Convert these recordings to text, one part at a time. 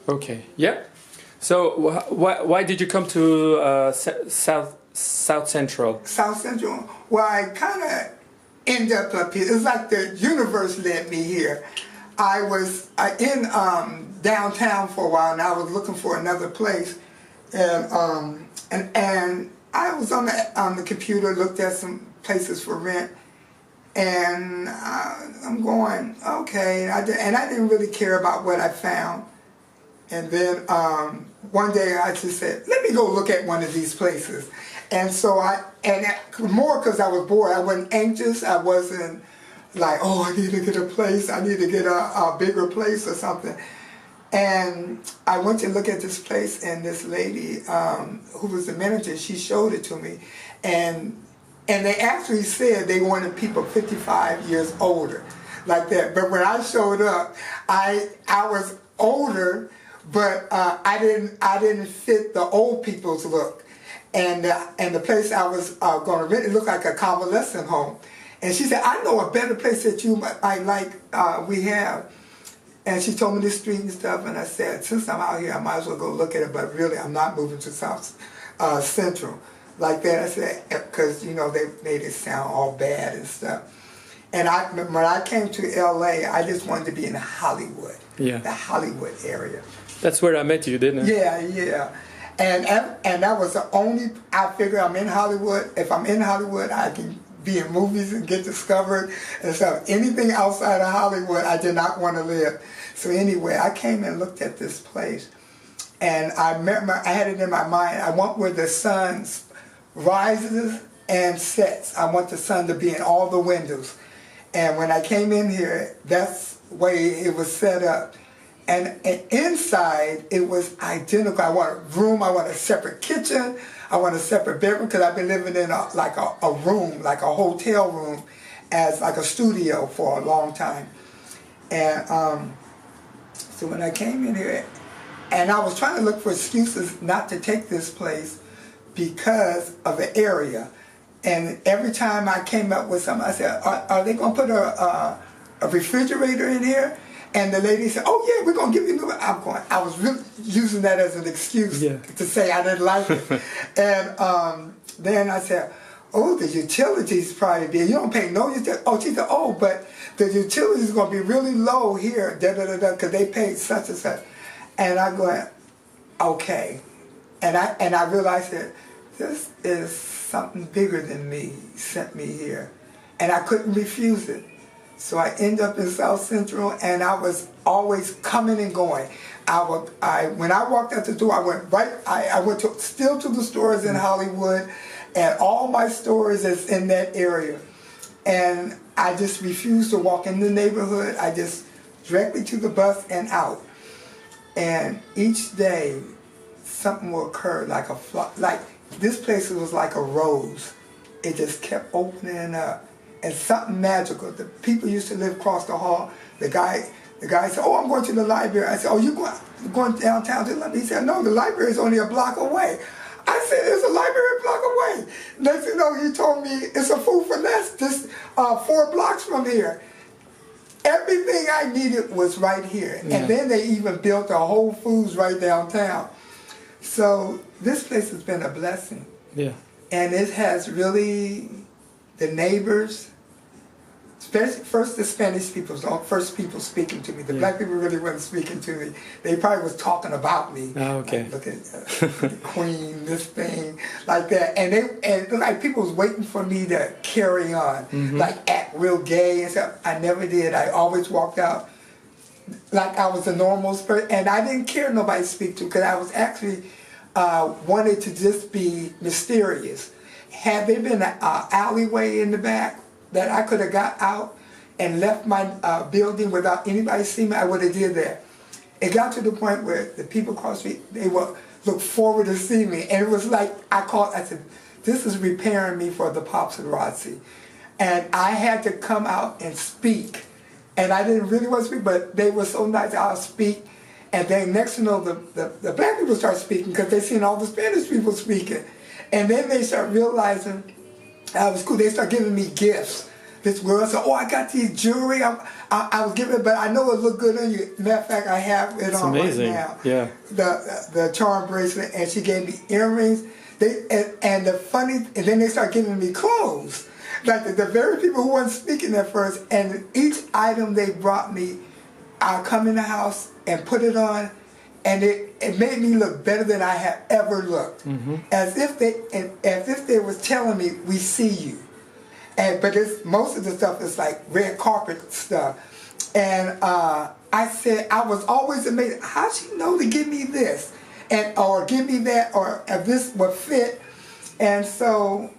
Okay. Yeah. So why did you come to South Central? South Central. Well, I kind of end up here. It's like the universe led me here. I was in downtown for a while, and I was looking for another place, and I was on the computer, looked at some places for rent, and I'm going okay, and I didn't really care about what I found. And then one day I just said, let me go look at one of these places. And so more because I was bored. I wasn't anxious. I wasn't like, oh, I need to get a place. I need to get a bigger place or something. And I went to look at this place, and this lady who was the manager, she showed it to me. And they actually said they wanted people 55 years older, like that. But when I showed up, I was older, but I didn't fit the old people's look, and the place I was going to rent, it looked like a convalescent home, and she said, I know a better place that you might like. We have, and she told me the street and stuff, and I said, since I'm out here, I might as well go look at it. But really, I'm not moving to South Central like that. I said, because they made it sound all bad and stuff. And when I came to LA, I just wanted to be in Hollywood, the Hollywood area. That's where I met you, didn't it? Yeah. And that was the only, I figured I'm in Hollywood. If I'm in Hollywood, I can be in movies and get discovered and stuff. Anything outside of Hollywood, I did not want to live. So anyway, I came and looked at this place. And I had it in my mind, I want where the sun rises and sets. I want the sun to be in all the windows. And when I came in here, that's the way it was set up. And inside, it was identical. I want a room, I want a separate kitchen, I want a separate bedroom, because I've been living in a room, like a hotel room, as like a studio for a long time. And so when I came in here, and I was trying to look for excuses not to take this place because of the area. And every time I came up with something, I said, are they going to put a refrigerator in here? And the lady said, oh yeah, we're going to give you new. I was really using that as an excuse to say I didn't like it. And then I said, oh, the utilities probably be, you don't pay no utilities. Oh, she said, oh, but the utilities are going to be really low here, because they paid such and such. And I go, okay. And I realized that this is something bigger than me sent me here. And I couldn't refuse it. So I ended up in South Central, and I was always coming and going. When I walked out the door, I went right. I went still to the stores in Hollywood, and all my stores is in that area. And I just refused to walk in the neighborhood. I just directly to the bus and out. And each day, something will occur, like this place was like a rose. It just kept opening up. And something magical. The people used to live across the hall. The guy said, oh, I'm going to the library. I said, oh, you going downtown to the library? He said, no, the library is only a block away. I said, there's a library a block away. Next thing you know, he told me, it's a food for less, just 4 blocks from here. Everything I needed was right here. Yeah. And then they even built a Whole Foods right downtown. So this place has been a blessing. Yeah. And it has really, the neighbors, first the Spanish people, first people speaking to me. The black people really weren't speaking to me. They probably was talking about me. Oh, okay. Like, look at the queen, this thing, like that. And like people was waiting for me to carry on, like act real gay and stuff. I never did. I always walked out like I was a normal person, and I didn't care nobody to speak to, because I was actually wanted to just be mysterious. Had there been an alleyway in the back that I could have got out and left my building without anybody seeing me, I would have did that. It got to the point where the people across the street, they would look forward to see me. And it was like, I said, this is repairing me for the paparazzi. And I had to come out and speak. And I didn't really want to speak, but they were so nice, I'll speak. And then next to know, the black people start speaking because they seen all the Spanish people speaking. And then they start realizing I was cool. They start giving me gifts, this girl said, "Oh, I got these jewelry. I was giving it, but I know it looked good on you." Matter of fact, I have it on amazing. right now. Yeah. The charm bracelet, and she gave me earrings. And the funny, and then they start giving me clothes. Like the very people who weren't speaking at first, and each item they brought me, I'll come in the house and put it on, and it made me look better than I had ever looked. As if they was telling me, "We see you." But most of the stuff is like red carpet stuff. And I said, I was always amazed, how'd she know to give me this? Or give me that, or if this would fit. And so,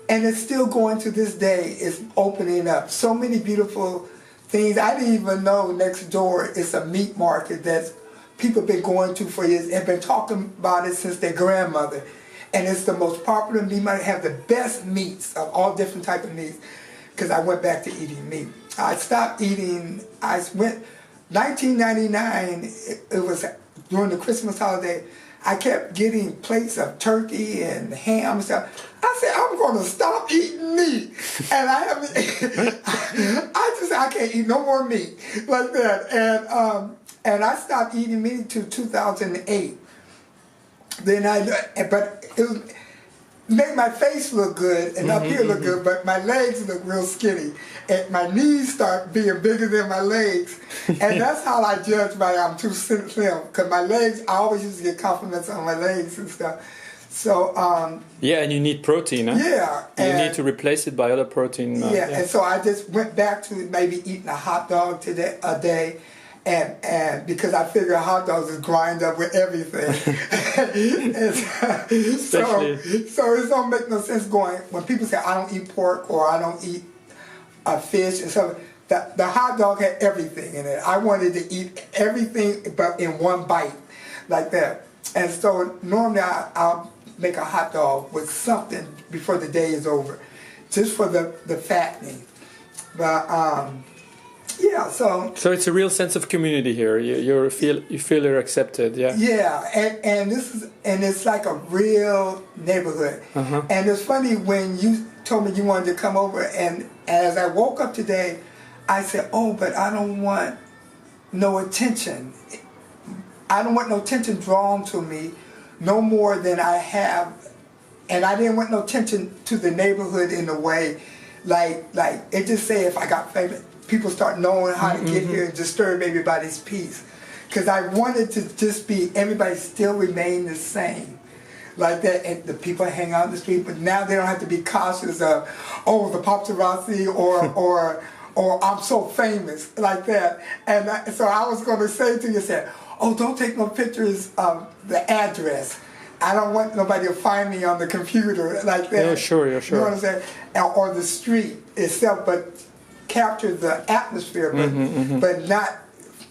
and it's still going to this day, it's opening up. So many beautiful things. I didn't even know next door is a meat market that people have been going to for years, and been talking about it since their grandmother. And it's the most popular meat market, have the best meats of all different types of meats, because I went back to eating meat. I stopped eating, 1999, it was during the Christmas holiday, I kept getting plates of turkey and ham and stuff. I said, I'm going to stop eating meat. And I haven't, I can't eat no more meat like that. And I stopped eating meat until 2008. But it made my face look good and up here look good, but my legs look real skinny. And my knees start being bigger than my legs. And that's how I judge I'm too slim. Because my legs, I always used to get compliments on my legs and stuff. So, yeah, and you need protein, huh? Yeah. You need to replace it by other protein. And so I just went back to maybe eating a hot dog a day. And because I figure hot dogs is grind up with everything. So it don't make no sense going, when people say I don't eat pork or I don't eat fish and stuff, the hot dog had everything in it. I wanted to eat everything but in one bite, like that. And so normally I'll make a hot dog with something before the day is over, just for the fattening. But yeah, so it's a real sense of community here. You feel you're accepted, yeah. Yeah, and it's like a real neighborhood. And it's funny when you told me you wanted to come over, and as I woke up today, I said, "Oh, but I don't want no attention. I don't want no attention drawn to me, no more than I have." And I didn't want no attention to the neighborhood in a way, like it just say if I got famous, people start knowing how to get here and disturb everybody's peace. Because I wanted to just be, everybody still remain the same. Like that, and the people hang out in the street, but now they don't have to be cautious of, oh, the paparazzi or I'm so famous, like that. And so I was going to say to you, oh, don't take no pictures of the address. I don't want nobody to find me on the computer like that. Yeah, sure. You know what I'm saying? Or the street itself, but capture the atmosphere, but not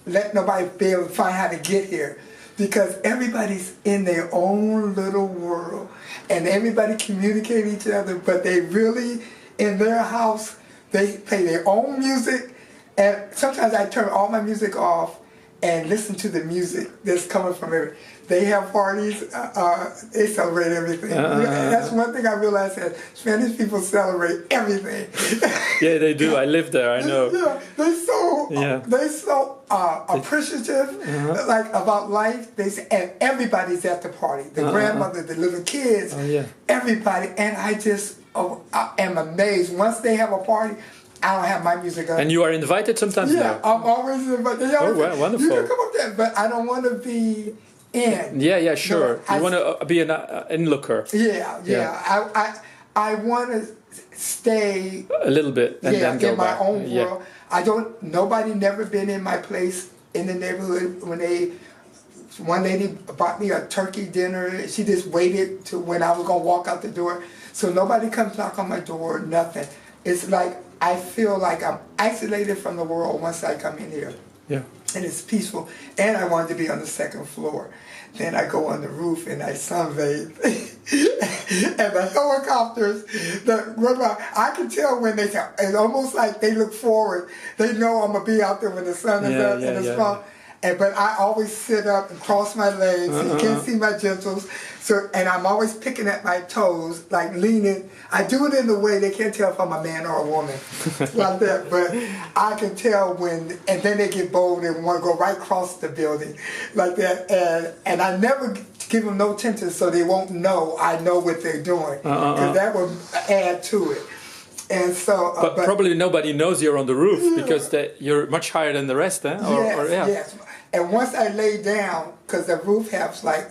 let nobody be able to find how to get here, because everybody's in their own little world and everybody communicate each other, but they really in their house they play their own music. And sometimes I turn all my music off and listen to the music that's coming from everywhere. They have parties, they celebrate everything. That's one thing I realized, that Spanish people celebrate everything. Yeah, they do. I live there, I know. Yeah, they're so appreciative, like about life. And everybody's at the party. The grandmother, the little kids, everybody. And I just I am amazed. Once they have a party, I don't have my music on. And you are invited sometimes now? Yeah, I'm always invited. Oh, well, wonderful. You can come up there, but I don't want to be in. Yeah, sure. You want to be an onlooker. Yeah. I want to stay a little bit and then go in my back. own world. Nobody never been in my place in the neighborhood. One lady bought me a turkey dinner. She just waited to when I was going to walk out the door. So nobody comes knock on my door, nothing. It's like I feel like I'm isolated from the world once I come in here. Yeah. And it's peaceful. And I wanted to be on the second floor. Then I go on the roof and I sunbathe. And the helicopters, I can tell when it's almost like they look forward. They know I'm going to be out there when the sun is up and it's strong. but I always sit up and cross my legs, so you can't see my genitals. So, and I'm always picking at my toes, like leaning. I do it in a way they can't tell if I'm a man or a woman, like that. But I can tell when, and then they get bold and want to go right across the building, like that. And I never give them no attention, so they won't know I know what they're doing, because that will add to it. And so, but probably nobody knows you're on the roof because you're much higher than the rest, eh? Yes. And once I lay down, because the roof has like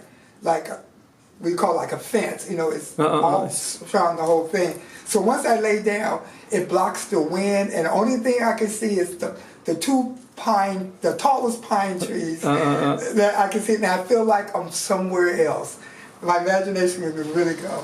we call like a fence, you know, it's all around the whole thing. So once I lay down, it blocks the wind, and the only thing I can see is the tallest pine trees that I can see, and I feel like I'm somewhere else. My imagination can really go.